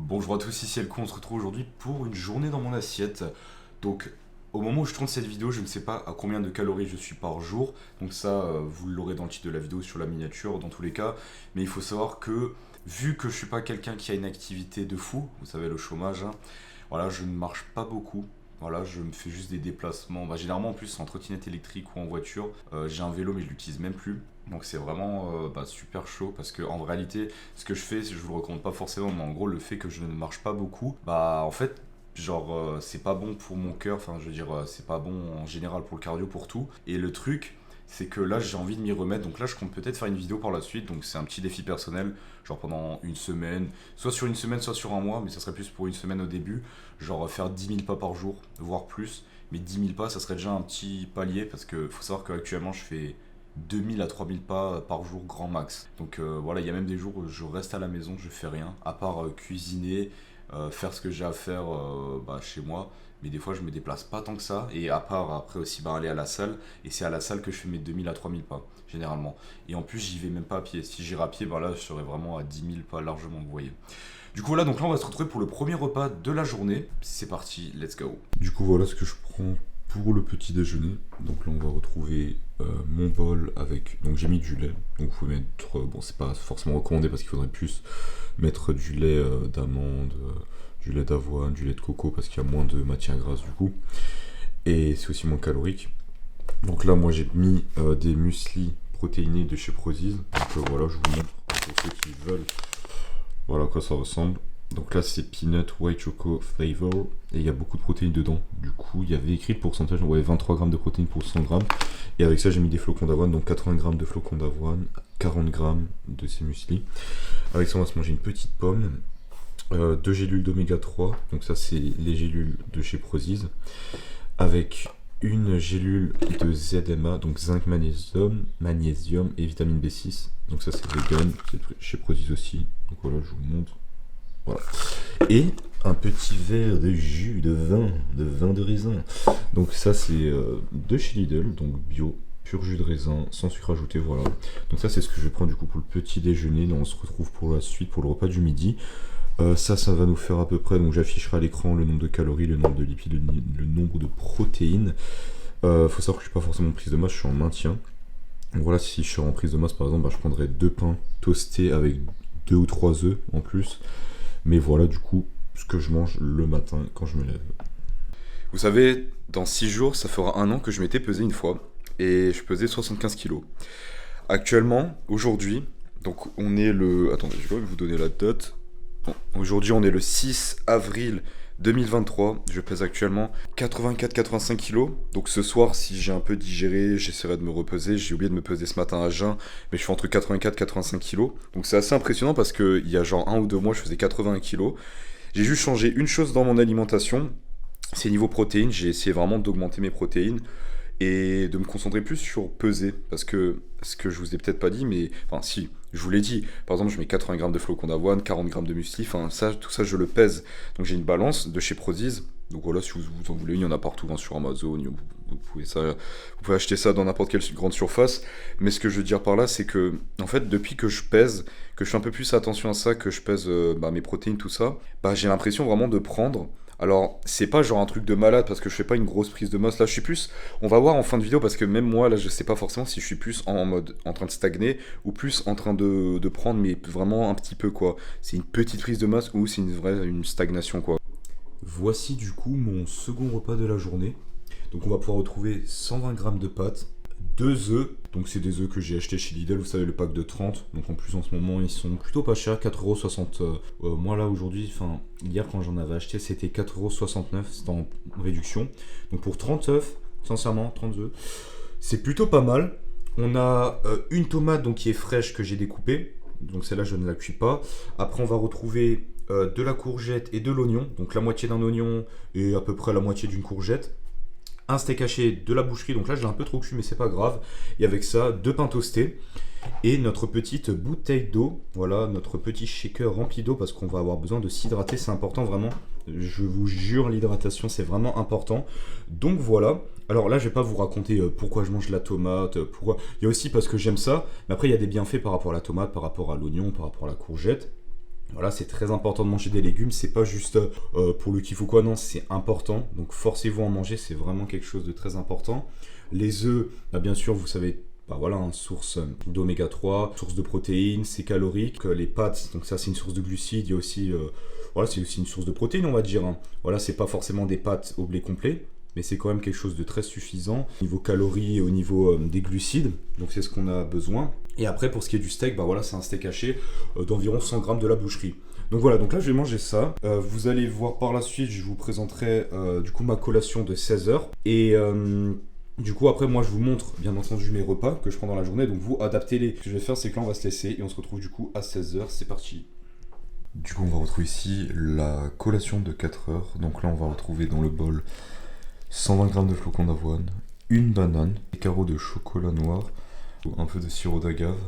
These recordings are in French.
Bonjour à tous, ici Elko, on se retrouve aujourd'hui pour une journée dans mon assiette. Donc au moment où je tourne cette vidéo, je ne sais pas à combien de calories je suis par jour. Donc ça, vous l'aurez dans le titre de la vidéo sur la miniature dans tous les cas. Mais il faut savoir que vu que je suis pas quelqu'un qui a une activité de fou, vous savez le chômage, hein, voilà, je ne marche pas beaucoup. Voilà, je me fais juste des déplacements. Bah, généralement en plus en trottinette électrique ou en voiture. J'ai un vélo mais je l'utilise même plus. Donc c'est vraiment super chaud parce que en réalité ce que je fais, je vous le recommande pas forcément, mais en gros le fait que je ne marche pas beaucoup, bah en fait c'est pas bon pour mon cœur, enfin je veux dire c'est pas bon en général pour le cardio, pour tout. Et le truc c'est que là j'ai envie de m'y remettre, donc là je compte peut-être faire une vidéo par la suite, donc c'est un petit défi personnel, genre pendant une semaine, soit sur une semaine soit sur un mois, mais ça serait plus pour une semaine au début, genre faire 10 000 pas par jour, voire plus. Mais 10 000 pas ça serait déjà un petit palier parce que faut savoir qu'actuellement je fais 2000 à 3000 pas par jour grand max. Donc voilà, il y a même des jours où je reste à la maison, je fais rien, à part cuisiner, faire ce que j'ai à faire chez moi. Mais des fois je me déplace pas tant que ça. Et à part après aussi aller à la salle. Et c'est à la salle que je fais mes 2000 à 3000 pas, généralement. Et en plus j'y vais même pas à pied. Si j'irais à pied, là je serais vraiment à 10 000 pas largement, vous voyez. Du coup voilà, donc là on va se retrouver pour le premier repas de la journée. C'est parti, let's go. Du coup voilà ce que je prends pour le petit déjeuner. Donc là on va retrouver mon bol avec, donc j'ai mis du lait, donc vous pouvez mettre, bon c'est pas forcément recommandé parce qu'il faudrait plus mettre du lait d'amande, du lait d'avoine, du lait de coco parce qu'il y a moins de matière grasse du coup, et c'est aussi moins calorique. Donc là moi j'ai mis des muesli protéinés de chez Prozis, donc voilà je vous montre pour ceux qui veulent, voilà à quoi ça ressemble. Donc là c'est peanut white choco flavor et il y a beaucoup de protéines dedans. Du coup il y avait écrit le pourcentage, ouais 23 grammes de protéines pour 100 grammes. Et avec ça j'ai mis des flocons d'avoine, donc 80 grammes de flocons d'avoine, 40 grammes de ces muesli. Avec ça on va se manger une petite pomme, 2 gélules d'oméga 3, donc ça c'est les gélules de chez Prozis, avec une gélule de ZMA, donc zinc, magnésium et vitamine B6. Donc ça c'est vegan, c'est chez Prozis aussi. Donc voilà je vous montre. Voilà. Et un petit verre de jus de vin de raisin. Donc ça c'est de chez Lidl, donc bio, pur jus de raisin, sans sucre ajouté, voilà. Donc ça c'est ce que je vais prendre du coup pour le petit déjeuner. Donc on se retrouve pour la suite pour le repas du midi. Ça va nous faire à peu près, donc j'afficherai à l'écran le nombre de calories, le nombre de lipides, le nombre de protéines. Faut savoir que je suis pas forcément en prise de masse, je suis en maintien. Donc voilà, si je suis en prise de masse par exemple, je prendrais 2 pains toastés avec 2 ou 3 œufs en plus. Mais voilà du coup ce que je mange le matin quand je me lève. Vous savez, dans 6 jours, ça fera un an que je m'étais pesé une fois et je pesais 75 kilos. Actuellement, aujourd'hui, donc on est le... Attendez, je vais vous donner la date. Bon, aujourd'hui on est le 6 avril 2023, je pèse actuellement 84-85 kilos. Donc ce soir, si j'ai un peu digéré, j'essaierai de me repeser. J'ai oublié de me peser ce matin à jeun, mais je suis entre 84-85 kilos. Donc c'est assez impressionnant parce qu'il y a genre 1 ou 2 mois, je faisais 81 kilos. J'ai juste changé une chose dans mon alimentation, c'est niveau protéines. J'ai essayé vraiment d'augmenter mes protéines et de me concentrer plus sur peser. Parce que ce que je vous ai peut-être pas dit, mais enfin si, je vous l'ai dit. Par exemple, je mets 80 grammes de flocons d'avoine, 40 grammes de muesli, enfin ça, tout ça je le pèse. Donc j'ai une balance de chez Prozis. Donc voilà, si vous en voulez, il y en a partout hein, sur Amazon, vous pouvez acheter ça dans n'importe quelle grande surface. Mais ce que je veux dire par là, c'est que en fait, depuis que je pèse, que je fais un peu plus attention à ça, que je pèse mes protéines, tout ça, j'ai l'impression vraiment de prendre. Alors, c'est pas genre un truc de malade parce que je fais pas une grosse prise de masse. Là, je suis plus. On va voir en fin de vidéo parce que même moi, là, je sais pas forcément si je suis plus en mode en train de stagner ou plus en train de prendre, mais vraiment un petit peu quoi. C'est une petite prise de masse ou c'est une stagnation quoi. Voici du coup mon second repas de la journée. Donc, on va pouvoir retrouver 120 grammes de pâtes, 2 œufs. Donc, c'est des œufs que j'ai achetés chez Lidl, vous savez, le pack de 30. Donc, en plus, en ce moment, ils sont plutôt pas chers, 4,60 €. Moi, là, aujourd'hui, hier, quand j'en avais acheté, c'était 4,69 €. C'était en réduction. Donc, pour 30 œufs, sincèrement, 30 œufs, c'est plutôt pas mal. On a une tomate donc, qui est fraîche que j'ai découpée. Donc, celle-là, je ne la cuis pas. Après, on va retrouver de la courgette et de l'oignon. Donc, la moitié d'un oignon et à peu près la moitié d'une courgette. Un steak haché, de la boucherie, donc là je l'ai un peu trop cuit mais c'est pas grave. Et avec ça, 2 pains toastés et notre petite bouteille d'eau. Voilà, notre petit shaker rempli d'eau parce qu'on va avoir besoin de s'hydrater, c'est important vraiment. Je vous jure, l'hydratation c'est vraiment important. Donc voilà. Alors là je vais pas vous raconter pourquoi je mange la tomate, pourquoi. Il y a aussi parce que j'aime ça, mais après il y a des bienfaits par rapport à la tomate, par rapport à l'oignon, par rapport à la courgette. Voilà, c'est très important de manger des légumes, c'est pas juste pour le kiff ou quoi, non, c'est important. Donc forcez-vous à en manger, c'est vraiment quelque chose de très important. Les œufs, bah, bien sûr, vous savez, bah voilà, hein, source d'oméga 3, source de protéines, c'est calorique. Les pâtes, donc ça c'est une source de glucides, il y a aussi, voilà, c'est aussi une source de protéines, on va dire. Hein. Voilà, c'est pas forcément des pâtes au blé complet, mais c'est quand même quelque chose de très suffisant au niveau calories et au niveau des glucides, donc c'est ce qu'on a besoin. Et après pour ce qui est du steak, bah voilà, c'est un steak haché d'environ 100 grammes de la boucherie. Donc voilà, donc là je vais manger ça. Vous allez voir par la suite, je vous présenterai du coup ma collation de 16h. Et du coup après moi je vous montre bien entendu mes repas que je prends dans la journée, donc vous adaptez-les. Ce que je vais faire c'est que là on va se laisser et on se retrouve du coup à 16h, c'est parti. Du coup on va retrouver ici la collation de 4h. Donc là on va retrouver dans le bol 120 g de flocons d'avoine, une banane, des carreaux de chocolat noir, un peu de sirop d'agave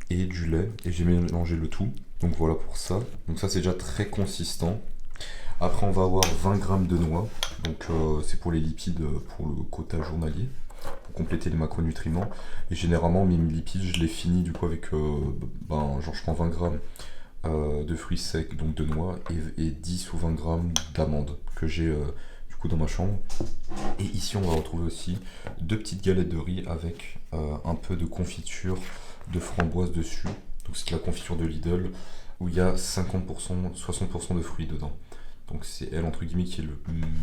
et du lait. Et j'ai mélangé le tout. Donc voilà pour ça. Donc ça c'est déjà très consistant. Après on va avoir 20 g de noix. Donc c'est pour les lipides, pour le quota journalier, pour compléter les macronutriments. Et généralement mes lipides je les finis du coup avec, genre je prends 20 g de fruits secs, donc de noix, et 10 ou 20 g d'amandes que j'ai dans ma chambre. Et ici on va retrouver aussi 2 petites galettes de riz avec un peu de confiture de framboise dessus. Donc c'est de la confiture de Lidl où il y a 50%, 60% de fruits dedans. Donc c'est elle entre guillemets qui est le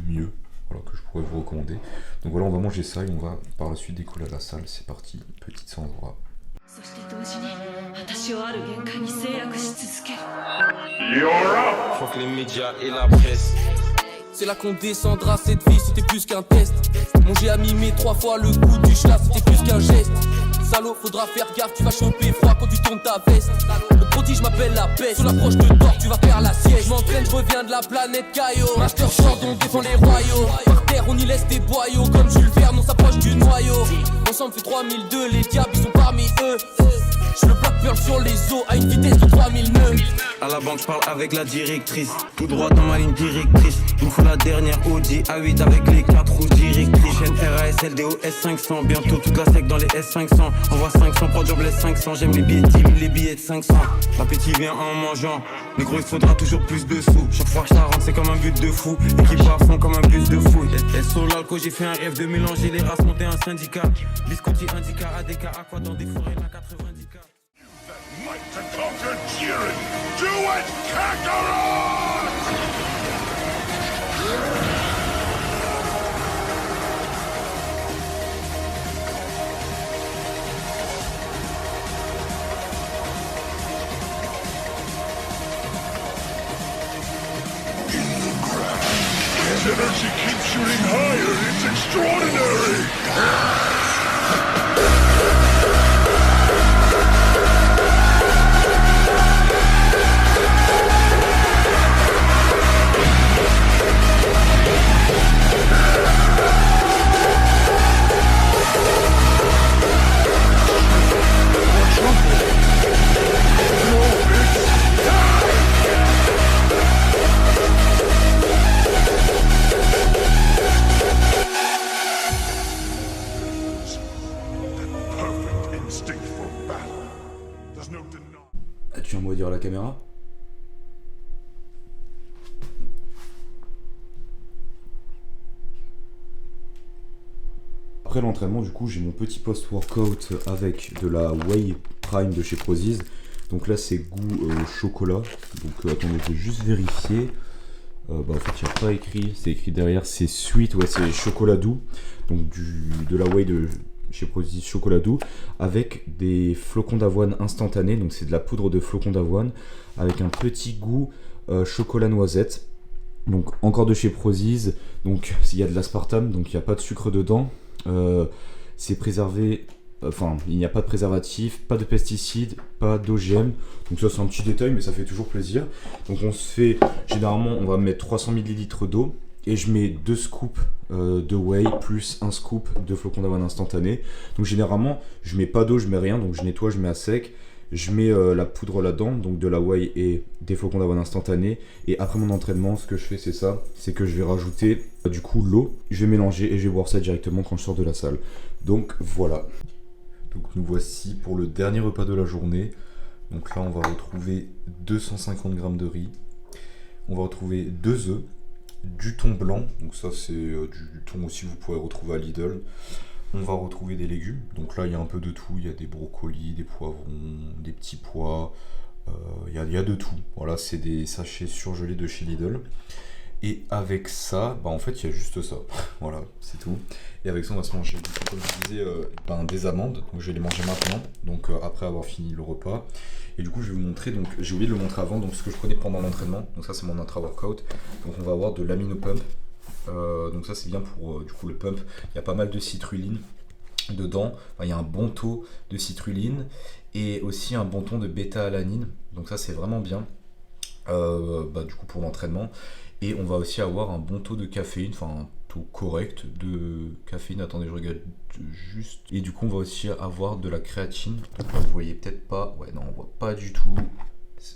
mieux, voilà, que je pourrais vous recommander. Donc voilà, on va manger ça et on va par la suite décoller à la salle. C'est parti, petite Sandra. Fuck les médias et la presse. C'est là qu'on descendra cette vie, c'était plus qu'un test. Manger à mimer 3 fois le coup du chat, c'était plus qu'un geste. Salaud, faudra faire gaffe, tu vas choper froid quand tu tournes ta veste. Le prodige m'appelle la peste, sous l'approche de tort, tu vas faire la sieste. Je m'entraîne, je reviens de la planète Caillot. Master Sword, on défend les royaux. Par terre, on y laisse des boyaux. Comme Jules Verne, on s'approche du noyau. Ensemble fait 3002, les diables ils sont parmi eux. Je le Black Pearl sur les os à une vitesse de 3000 nœuds. À la banque, je parle avec la directrice. Tout droit dans ma ligne directrice. Il me faut la dernière Audi A8 avec les 4 roues directrices. Chaîne RAS, LDO, S500. Bientôt toute la sec dans les S500. Envoie 500 pour job les 500. J'aime les billets de 10 000, les billets de 500. L'appétit vient en mangeant. Mais gros, il faudra toujours plus de sous. Chaque fois que je la rentre, c'est comme un but de fou. Équipe à fond comme un bus de fou. Et sur l'alcool, j'ai fait un rêve de mélanger les races, monter un syndicat. Biscotti, indica, ADK, aqua dans des forêts, la 90K. Fight to conquer Jiren! Do it, Kakarot! His energy keeps shooting higher. It's extraordinary! As-tu un mot à dire à la caméra? Après l'entraînement, du coup, j'ai mon petit post-workout avec de la Whey Prime de chez Prozis. Donc là, c'est goût chocolat. Donc attendez, je vais juste vérifier. En fait, il n'y a pas écrit. C'est écrit derrière, c'est sweet. Ouais, c'est chocolat doux. Donc de la Whey de chez Prozis, chocolat doux. Avec des flocons d'avoine instantanés. Donc c'est de la poudre de flocons d'avoine. Avec un petit goût chocolat noisette. Donc encore de chez Prozis. Donc il y a de l'aspartame. Donc il n'y a pas de sucre dedans. C'est préservé, enfin il n'y a pas de préservatif, pas de pesticides, pas d'OGM, donc ça c'est un petit détail mais ça fait toujours plaisir. Donc on se fait, généralement on va mettre 300 ml d'eau et je mets 2 scoops de whey plus 1 scoop de flocons d'avoine instantané. Donc généralement je mets pas d'eau, je mets rien, donc je nettoie, je mets à sec. Je mets la poudre là-dedans, donc de la whey et des flocons d'avoine instantanés. Et après mon entraînement, ce que je fais, c'est ça. C'est que je vais rajouter du coup l'eau. Je vais mélanger et je vais boire ça directement quand je sors de la salle. Donc voilà. Donc nous voici pour le dernier repas de la journée. Donc là, on va retrouver 250 g de riz. On va retrouver 2 œufs, du thon blanc. Donc ça, c'est du thon aussi, vous pourrez retrouver à Lidl. On va retrouver des légumes. Donc là, il y a un peu de tout. Il y a des brocolis, des poivrons, des petits pois. Il y a de tout. Voilà, c'est des sachets surgelés de chez Lidl. Et avec ça, en fait, il y a juste ça. Voilà, c'est tout. Et avec ça, on va se manger, comme je disais, des amandes. Donc, je vais les manger maintenant, donc après avoir fini le repas. Et du coup, je vais vous montrer, donc j'ai oublié de le montrer avant, donc ce que je prenais pendant l'entraînement. Donc ça, c'est mon intra-workout. Donc on va avoir de l'amino pump. Donc ça, c'est bien pour du coup le pump. Il y a pas mal de citrulline dedans. Il y a un bon taux de citrulline et aussi un bon taux de bêta-alanine. Donc ça, c'est vraiment bien. Du coup, pour l'entraînement. Et on va aussi avoir un bon taux de caféine, enfin un taux correct de caféine. Attendez, je regarde juste. Et du coup, on va aussi avoir de la créatine. Donc là, vous voyez peut-être pas. Ouais, non, on voit pas du tout.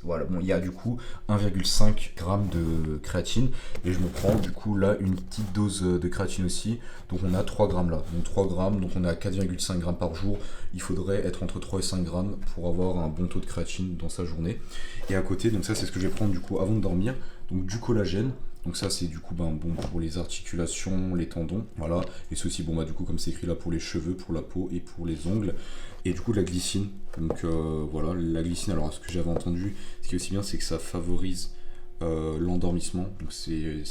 Voilà, bon, il y a du coup 1,5 g de créatine. Et je me prends du coup là une petite dose de créatine aussi. Donc on a 3 grammes là. Donc 3 grammes, donc on est à 4,5 g par jour. Il faudrait être entre 3 et 5 grammes pour avoir un bon taux de créatine dans sa journée. Et à côté, donc ça c'est ce que je vais prendre du coup avant de dormir. Donc du collagène. Donc ça c'est du coup bon pour les articulations, les tendons, voilà. Et c'est aussi du coup comme c'est écrit là pour les cheveux, pour la peau et pour les ongles. Et du coup de la glycine. Donc voilà, la glycine, alors ce que j'avais entendu, ce qui est aussi bien, c'est que ça favorise l'endormissement. Donc il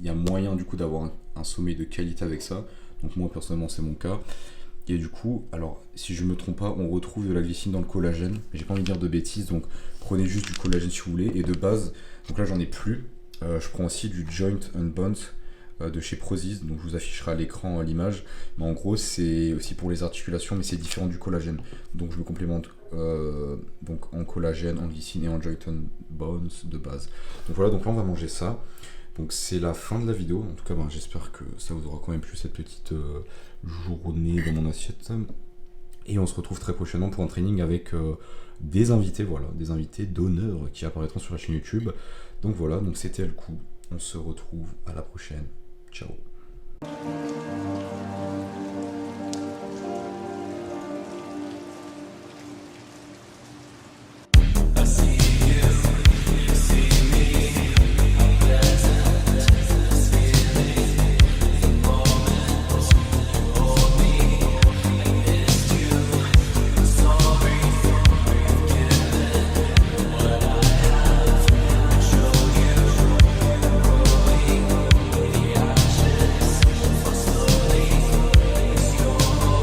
y a moyen du coup d'avoir un sommeil de qualité avec ça. Donc moi personnellement c'est mon cas. Et du coup, alors si je me trompe pas, on retrouve de la glycine dans le collagène. J'ai pas envie de dire de bêtises, donc prenez juste du collagène si vous voulez. Et de base, donc là j'en ai plus. Je prends aussi du Joint and Bones de chez Prozis, donc je vous afficherai à l'écran l'image. Mais en gros, c'est aussi pour les articulations, mais c'est différent du collagène. Donc je me complémente donc en collagène, en glycine et en Joint and Bones de base. Donc voilà, donc là on va manger ça. Donc c'est la fin de la vidéo. En tout cas, j'espère que ça vous aura quand même plu cette petite journée dans mon assiette. Et on se retrouve très prochainement pour un training avec des invités, voilà, des invités d'honneur qui apparaîtront sur la chaîne YouTube. Donc voilà, donc c'était le coup. On se retrouve à la prochaine. Ciao.